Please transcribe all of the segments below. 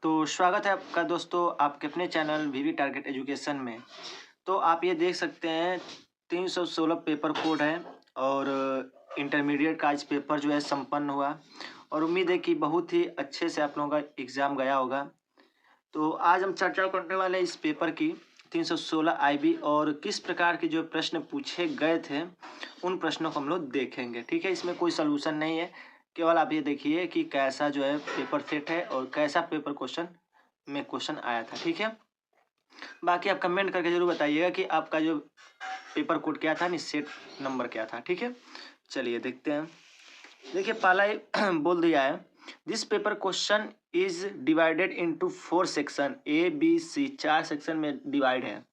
तो स्वागत है आपका दोस्तों आपके अपने चैनल वीवी टारगेट एजुकेशन में। तो आप ये देख सकते हैं 316 पेपर कोड है और इंटरमीडिएट का आज पेपर जो है संपन्न हुआ और उम्मीद है कि बहुत ही अच्छे से आप लोगों का एग्ज़ाम गया होगा। तो आज हम चर्चा करने वाले हैं इस पेपर की 316 आईबी और किस प्रकार के जो प्रश्न पूछे गए थे उन प्रश्नों को हम लोग देखेंगे। ठीक है, इसमें कोई सलूशन नहीं है, केवल आप ये देखिए कि कैसा जो है पेपर सेट है और कैसा पेपर क्वेश्चन आया था। ठीक है, बाकी आप कमेंट करके जरूर बताइएगा कि आपका जो पेपर कोड क्या था, सेट नंबर क्या था। ठीक है, चलिए देखते हैं। देखिए पहला ही बोल दिया है, this paper question is divided into 4 section A B C, 4 section में डिवाइड है।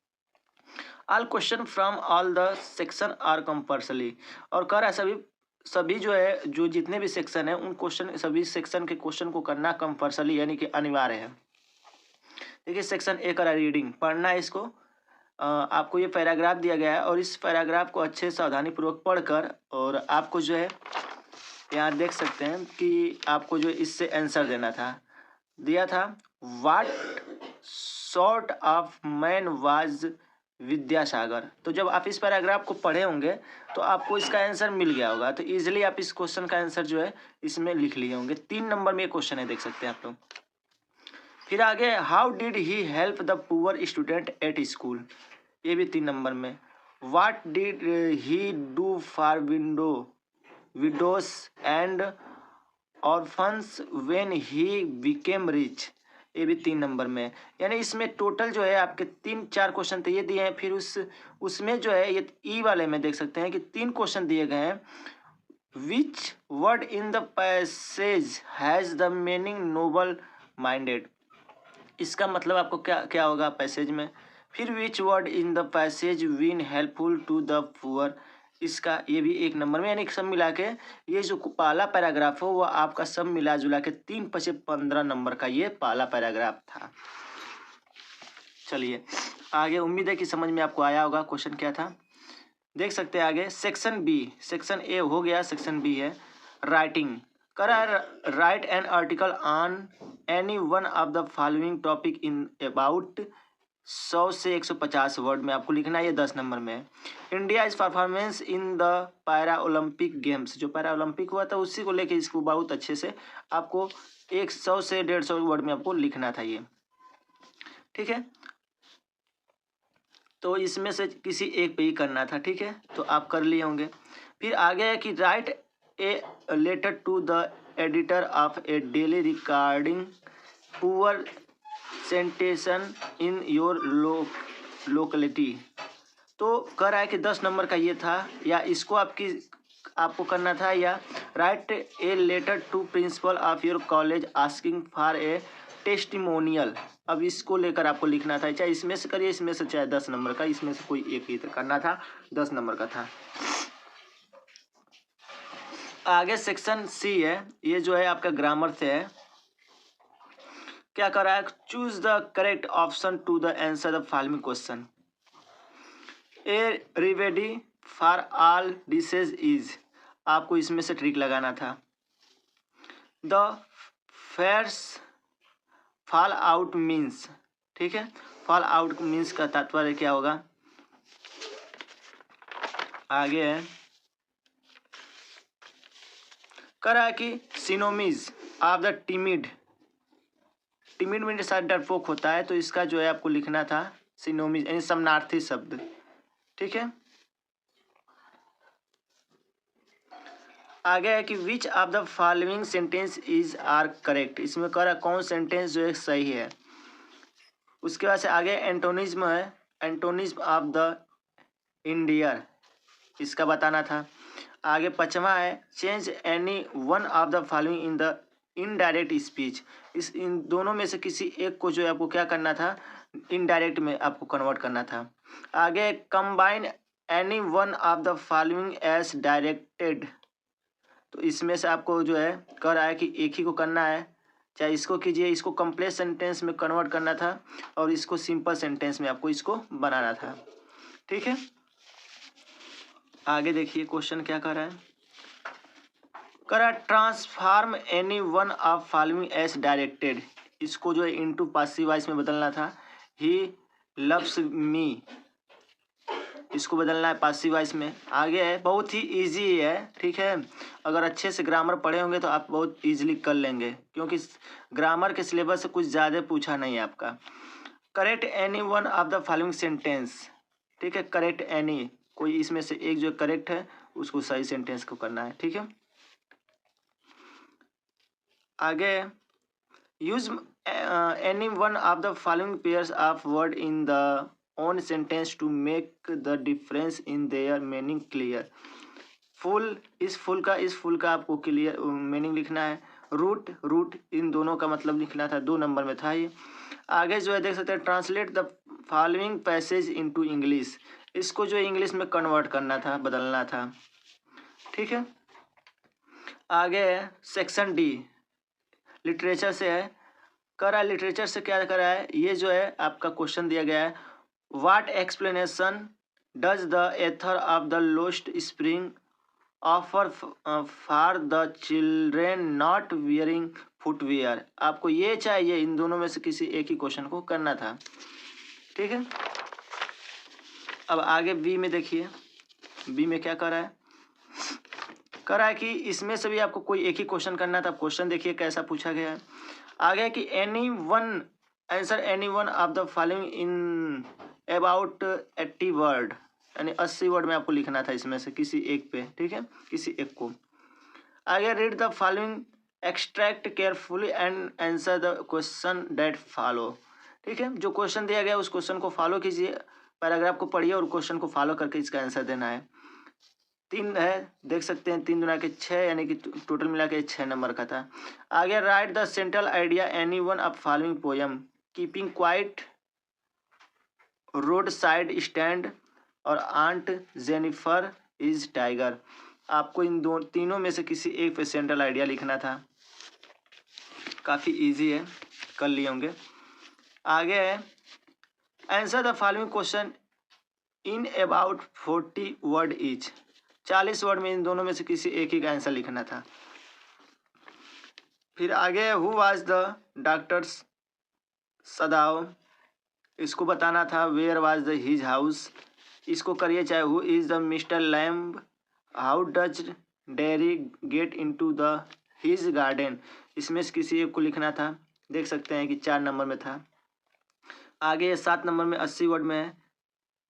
All question from all the section are compulsory, और कह रहा है सभी जो है जो जितने भी सेक्शन है उन क्वेश्चन सभी सेक्शन के क्वेश्चन को करना कंपल्सरी यानी कि अनिवार्य है। देखिए सेक्शन ए का रीडिंग पढ़ना है इसको। आपको ये पैराग्राफ दिया गया है और इस पैराग्राफ को अच्छे सावधानीपूर्वक पढ़कर और आपको जो है यहाँ देख सकते हैं कि आपको जो इससे आंसर देना था, दिया था what sort of man was Vidyasagar. तो जब आप इस पैराग्राफ को पढ़े होंगे तो आपको इसका आंसर मिल गया होगा, तो इजीली आप इस क्वेश्चन का आंसर जो है इसमें लिख लिए होंगे। 3 नंबर में ये क्वेश्चन है, देख सकते हैं आप लोग। फिर आगे how did he help the poor student at school, ये भी 3 नंबर में। What did he do for widows and orphans when he became rich, ये भी 3 नंबर में। यानी इसमें टोटल जो है आपके 3-4 क्वेश्चन तो ये दिए हैं, फिर उसमें जो है ये ई वाले में देख सकते हैं कि 3 क्वेश्चन दिए गए हैं। Which word in the passage has the meaning noble minded, इसका मतलब आपको क्या क्या होगा पैसेज में। फिर which word in the passage win helpful to the poor, इसका ये भी 1 नंबर में। यानी सब मिला के ये जो पहला पैराग्राफ हो वो आपका सब मिला जुला के 3-5-15 नंबर का ये पहला पैराग्राफ था। चलिए आगे, उम्मीद है कि समझ में आपको आया होगा क्वेश्चन क्या था। देख सकते हैं आगे सेक्शन बी, सेक्शन ए हो गया, सेक्शन बी है writing. Right an article on any one of the following topic in about 100 से 150 वर्ड में आपको लिखना है, ये 10 नंबर में है। India is performance in the para Olympic games, जो पैरा ओलंपिक हुआ था उसी को लेके इसको बहुत अच्छे से आपको 100 से 150 वर्ड में आपको लिखना था ये। ठीक है, तो इसमें से किसी एक पे ही करना था। ठीक है, तो आप कर लिए होंगे। फिर आगे है कि write a letter to the editor of a daily recording poor sanitation in your locality. तो कह रहा है कि 10 नंबर का ये था, या इसको आपको करना था, या write a letter to principal of your college asking for a testimonial. अब इसको लेकर आपको लिखना था, चाहे इसमें से करिए, इसमें से चाहे 10 नंबर का, इसमें से कोई एक ही करना था, 10 नंबर का था। आगे सेक्शन सी है, ये जो है आपका ग्रामर से है। क्या कर रहा है, choose the correct option to the answer the following question. A remedy for all diseases is, आपको इसमें से ट्रिक लगाना था। The fares fall out means, ठीक है, फॉल आउट मीन्स का तात्पर्य क्या होगा। आगे है करा कि सिनोमीज ऑफ द टिमिड, टिमिड में शायद डरपोक होता है, तो इसका जो है आपको लिखना था सिनोमीज यानी समानार्थी शब्द। ठीक है, आगे है कि which of the following sentence is are correct, इसमें कह रहा कौन सेंटेंस जो है सही है। उसके बाद से आगे एंटोनिज्म है, एंटोनिज्म ऑफ द इंडियर, इसका बताना था। आगे 5वां है change any one of the following in the indirect speech, इन दोनों में से किसी एक को जो है आपको क्या करना था, इनडायरेक्ट में आपको कन्वर्ट करना था। आगे combine any one of the following as directed, तो इसमें से आपको जो है कह रहा है कि एक ही को करना है, चाहे इसको कीजिए, इसको कंप्लेक्स सेंटेंस में कन्वर्ट करना था और इसको सिंपल सेंटेंस में आपको इसको बनाना था। ठीक है, आगे देखिए क्वेश्चन क्या कर रहा है, करा transform any one of following as directed, इसको जो है इनटू पासिव वॉइस में बदलना था। ही लव्स मी, इसको बदलना है पासिव वॉइस में। आगे है, बहुत ही इजी है, ठीक है। अगर अच्छे से ग्रामर पढ़े होंगे तो आप बहुत इजीली कर लेंगे, क्योंकि ग्रामर के सिलेबस से कुछ ज़्यादा पूछा नहीं है आपका। Correct any one of the following sentence, ठीक है। करेक्ट एनी, कोई इसमें से एक जो करेक्ट है उसको सही सेंटेंस को करना है, ठीक है। आगे use any one of the following pairs of word in the own sentence to make the difference in their meaning clear. Full, इस फुल का आपको क्लियर मीनिंग लिखना है। रूट, रूट, इन दोनों का मतलब लिखना था, 2 नंबर में था ये। आगे जो है देख सकते हैं, translate the following passage into English, इसको जो इंग्लिश में कन्वर्ट करना था, बदलना था, ठीक है। आगे सेक्शन डी, लिटरेचर से है, करा लिटरेचर से क्या करा है, ये जो है आपका क्वेश्चन दिया गया है। What explanation does the author of the lost spring offer for the children not wearing footwear. आपको ये चाहिए, इन दोनों में से किसी एक ही क्वेश्चन को करना था, ठीक है। अब आगे बी में देखिए, बी में क्या करा है कि इसमें से भी आपको कोई एक ही क्वेश्चन करना था। क्वेश्चन देखिए कैसा पूछा गया है। आगे कि any one answer any one of the following in about 80 word, यानी 80 वर्ड में आपको लिखना था इसमें से किसी एक पे, ठीक है, किसी एक को। आगे read the following extract carefully and answer the question that follow, ठीक है। जो क्वेश्चन दिया गया उस क्वेश्चन को फॉलो कीजिए, पैराग्राफ को पढ़िए और क्वेश्चन को फॉलो करके इसका आंसर देना है। 3 है, देख सकते हैं 3 दूना के 6, यानी कि टोटल मिला के 6 नंबर का था। आगे right the central idea any one of following poem, keeping quiet, road side stand और आंट जेनिफर इज टाइगर। आपको इन तीनों में से किसी एक पे सेंट्रल आइडिया लिखना था। काफ़ी इजी है, कर लिए होंगे। आगे है answer the following question in about 40 word each, 40 word में इन दोनों में से किसी एक ही का आंसर लिखना था। फिर आगे who was the doctor's Sadao, इसको बताना था। Where was the his house, इसको करिए चाहे who is the mister lamb, how does Derry get into the his garden, इसमें से किसी एक को लिखना था। देख सकते हैं कि 4 नंबर में था। आगे 7 नंबर में 80 वर्ड में है।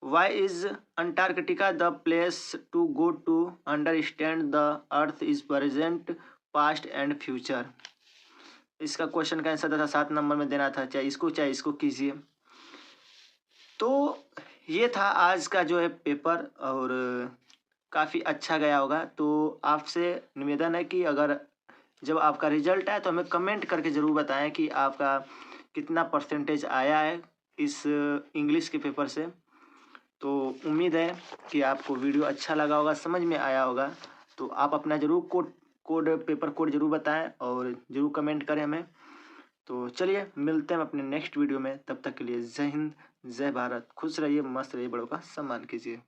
Why is Antarctica the place to go to understand the earth is present past and future, इसका क्वेश्चन का आंसर था 7 नंबर में देना था। चाहे इसको कीजिए। तो ये था आज का जो है पेपर, और काफ़ी अच्छा गया होगा। तो आपसे निवेदन है कि अगर जब आपका रिजल्ट आए तो हमें कमेंट करके ज़रूर बताएं कि आपका कितना परसेंटेज आया है इस इंग्लिश के पेपर से। तो उम्मीद है कि आपको वीडियो अच्छा लगा होगा, समझ में आया होगा। तो आप अपना ज़रूर पेपर कोड ज़रूर बताएं और ज़रूर कमेंट करें हमें। तो चलिए मिलते हैं अपने नेक्स्ट वीडियो में, तब तक के लिए जय हिंद, जय भारत, खुश रहिए, मस्त रहिए, बड़ों का सम्मान कीजिए।